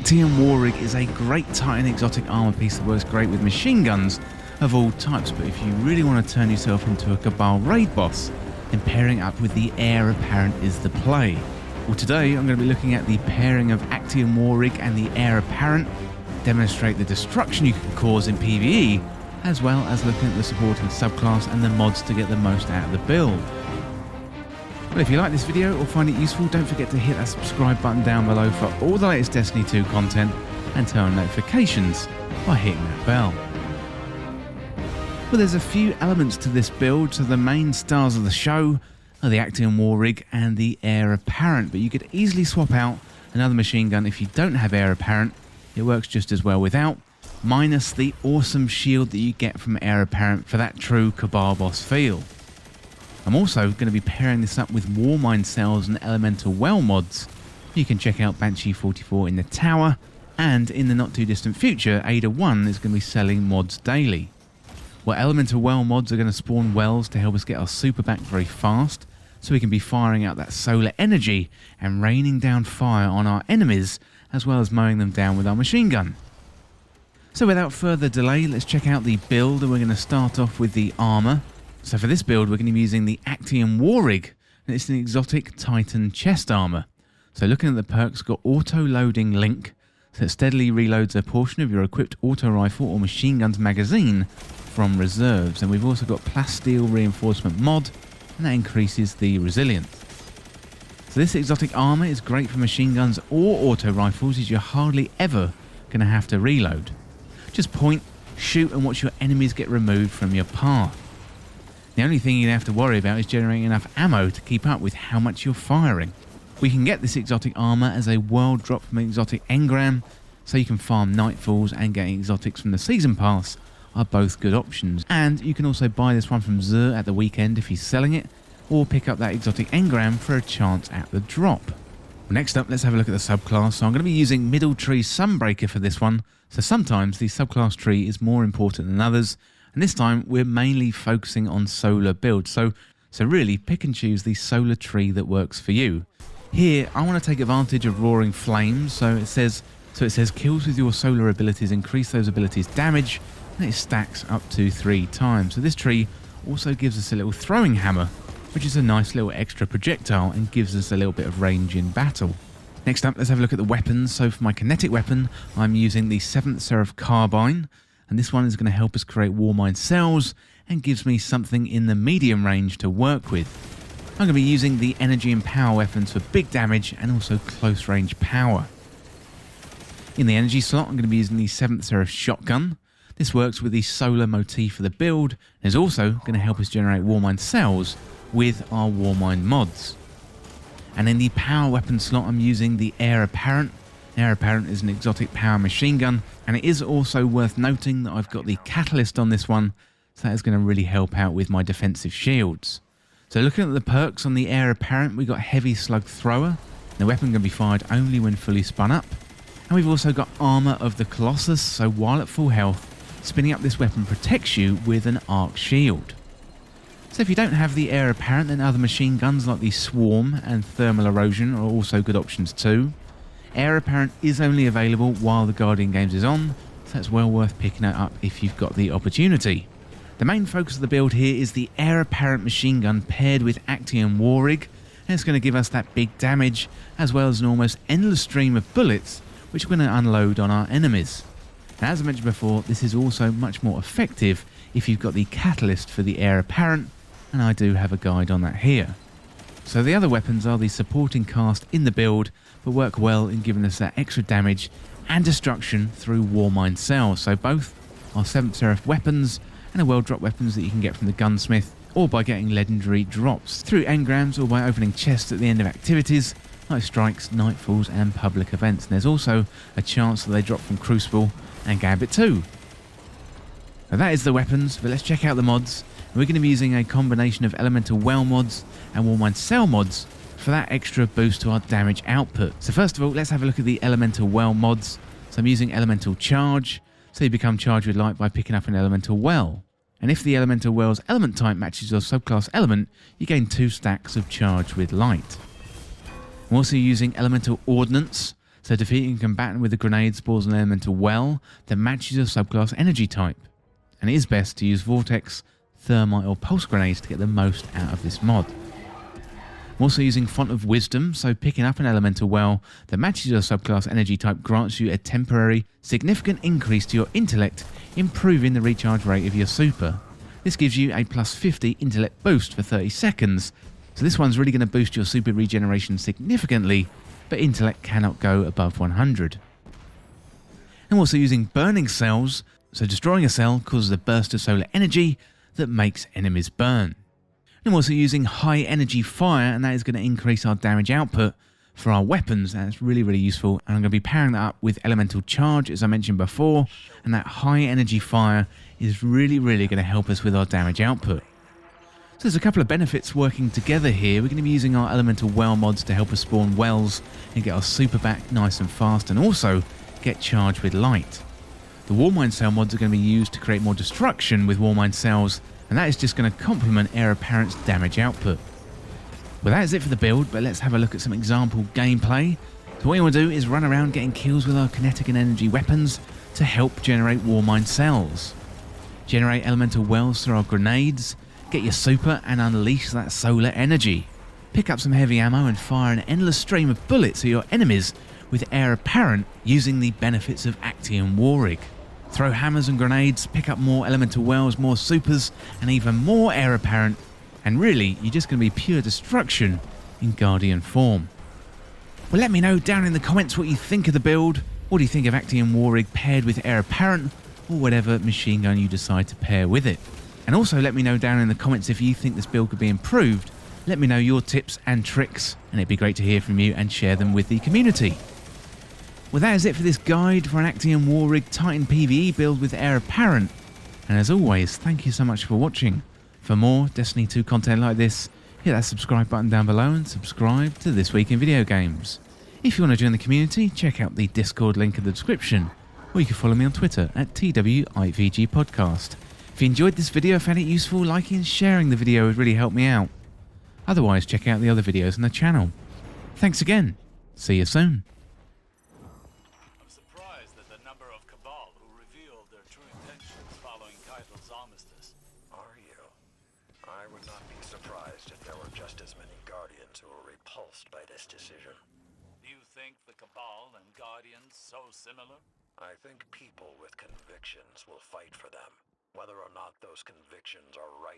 Actium War Rig is a great Titan exotic armor piece that works great with machine guns of all types, but if you really want to turn yourself into a Cabal raid boss, then pairing up with the Heir Apparent is the play. Well, today I'm going to be looking at the pairing of Actium War Rig and the Heir Apparent, demonstrate the destruction you can cause in PVE, as well as looking at the supporting subclass and the mods to get the most out of the build. Well, if you like this video or find it useful, don't forget to hit that subscribe button down below for all the latest Destiny 2 content and turn on notifications by hitting that bell. Well, there's a few elements to this build, so the main stars of the show are the Actium War Rig and the Heir Apparent, but you could easily swap out another machine gun if you don't have Heir Apparent. It works just as well without, minus the awesome shield that you get from Heir Apparent for that true Cabal boss feel. I'm also going to be pairing this up with Warmind cells and Elemental Well mods. You can check out Banshee 44 in the tower, and in the not too distant future, Ada 1 is going to be selling mods daily. Well, Elemental Well mods are going to spawn wells to help us get our super back very fast, so we can be firing out that solar energy and raining down fire on our enemies, as well as mowing them down with our machine gun. So without further delay, let's check out the build, and we're going to start off with the armor. So for this build, we're going to be using the Actium War Rig, and it's an exotic Titan chest armor. So looking at the perks, got auto loading link, so it steadily reloads a portion of your equipped auto rifle or machine gun's magazine from reserves. And we've also got plasteel reinforcement mod, and that increases the resilience. So this exotic armor is great for machine guns or auto rifles, as you're hardly ever going to have to reload. Just point, shoot, and watch your enemies get removed from your path. The only thing you have to worry about is generating enough ammo to keep up with how much you're firing. We can get this exotic armor as a world drop from an exotic engram, so you can farm Nightfalls, and getting exotics from the season pass are both good options. And you can also buy this one from Zur at the weekend if he's selling it, or pick up that exotic engram for a chance at the drop. Well, next up, let's have a look at the subclass. So I'm going to be using Middle Tree Sunbreaker for this one. So sometimes the subclass tree is more important than others, and this time we're mainly focusing on solar builds. So really pick and choose the solar tree that works for you. Here I want to take advantage of Roaring Flames. So it says kills with your solar abilities increase those abilities damage, and it stacks up to 3 times. So this tree also gives us a little throwing hammer, which is a nice little extra projectile and gives us a little bit of range in battle. Next up, let's have a look at the weapons. So for my kinetic weapon, I'm using the 7th Seraph Carbine, and this one is going to help us create Warmind cells and gives me something in the medium range to work with. I'm going to be using the energy and power weapons for big damage and also close range power. In the energy slot, I'm going to be using the 7th Seraph Shotgun. This works with the solar motif for the build, and is also going to help us generate Warmind cells with our Warmind mods. And in the power weapon slot, I'm using the Heir Apparent. Heir Apparent is an exotic power machine gun, and it is also worth noting that I've got the catalyst on this one, so that is going to really help out with my defensive shields. So looking at the perks on the Heir Apparent, we've got Heavy Slug Thrower. The weapon can be fired only when fully spun up. And we've also got Armor of the Colossus, so while at full health, spinning up this weapon protects you with an arc shield. So if you don't have the Heir Apparent, then other machine guns like the Swarm and Thermal Erosion are also good options too. Heir Apparent is only available while the Guardian Games is on, so that's well worth picking it up if you've got the opportunity. The main focus of the build here is the Heir Apparent machine gun paired with Actium War Rig, and it's going to give us that big damage as well as an almost endless stream of bullets which we're going to unload on our enemies. Now, as I mentioned before, this is also much more effective if you've got the catalyst for the Heir Apparent, and I do have a guide on that here. So the other weapons are the supporting cast in the build, but work well in giving us that extra damage and destruction through Warmind cells. So both are 7th Seraph weapons and are well drop weapons that you can get from the gunsmith, or by getting legendary drops through engrams, or by opening chests at the end of activities like strikes, nightfalls and public events. And there's also a chance that they drop from Crucible and Gambit too. So that is the weapons, but let's check out the mods. We're going to be using a combination of Elemental Well mods and Warmind Cell mods for that extra boost to our damage output. So first of all, let's have a look at the Elemental Well mods. So I'm using Elemental Charge, so you become charged with light by picking up an Elemental Well. And if the Elemental Well's element type matches your subclass element, you gain 2 stacks of charge with light. I'm also using Elemental Ordnance, So defeating a combatant with a grenade spawns an elemental well that matches your subclass energy type. And it is best to use Vortex, Thermite or Pulse grenades to get the most out of this mod. I'm also using Font of Wisdom, so picking up an elemental well that matches your subclass energy type grants you a temporary, significant increase to your intellect, improving the recharge rate of your super. This gives you a plus 50 intellect boost for 30 seconds, so this one's really going to boost your super regeneration significantly, but intellect cannot go above 100. I'm also using Burning Cells, so destroying a cell causes a burst of solar energy that makes enemies burn. I'm also using High Energy Fire, and that is going to increase our damage output for our weapons. That's really, really useful, and I'm going to be pairing that up with Elemental Charge, as I mentioned before, and that High Energy Fire is really, really going to help us with our damage output. So there's a couple of benefits working together here. We're going to be using our Elemental Well mods to help us spawn wells and get our super back nice and fast, and also get charged with light. The Warmind Cell mods are going to be used to create more destruction with Warmind Cells, and that is just going to complement Heir Apparent's damage output. Well, that is it for the build, but let's have a look at some example gameplay. So what you want to do is run around getting kills with our kinetic and energy weapons to help generate Warmind Cells. Generate elemental wells through our grenades, get your super and unleash that solar energy. Pick up some heavy ammo and fire an endless stream of bullets at your enemies with Heir Apparent using the benefits of Actium Warrig. Throw hammers and grenades, pick up more elemental wells, more supers, and even more Heir Apparent, and really, you're just going to be pure destruction in Guardian form. Well, let me know down in the comments what you think of the build. What do you think of Actium Warrig paired with Heir Apparent, or whatever machine gun you decide to pair with it? And also let me know down in the comments if you think this build could be improved. Let me know your tips and tricks, and it'd be great to hear from you and share them with the community. Well, that is it for this guide for an Actium Warrig Titan PVE build with Heir Apparent. And as always, thank you so much for watching. For more Destiny 2 content like this, hit that subscribe button down below and subscribe to This Week in Video Games. If you want to join the community, check out the Discord link in the description, or you can follow me on Twitter at TWIVG Podcast. If you enjoyed this video, found it useful, liking and sharing the video would really help me out. Otherwise, check out the other videos on the channel. Thanks again. See you soon. I'm surprised at the number of Cabal who revealed their true intentions following Kaitl's armistice. Are you? I would not be surprised if there were just as many Guardians who were repulsed by this decision. Do you think the Cabal and Guardians so similar? I think people with convictions will fight for them, whether or not those convictions are right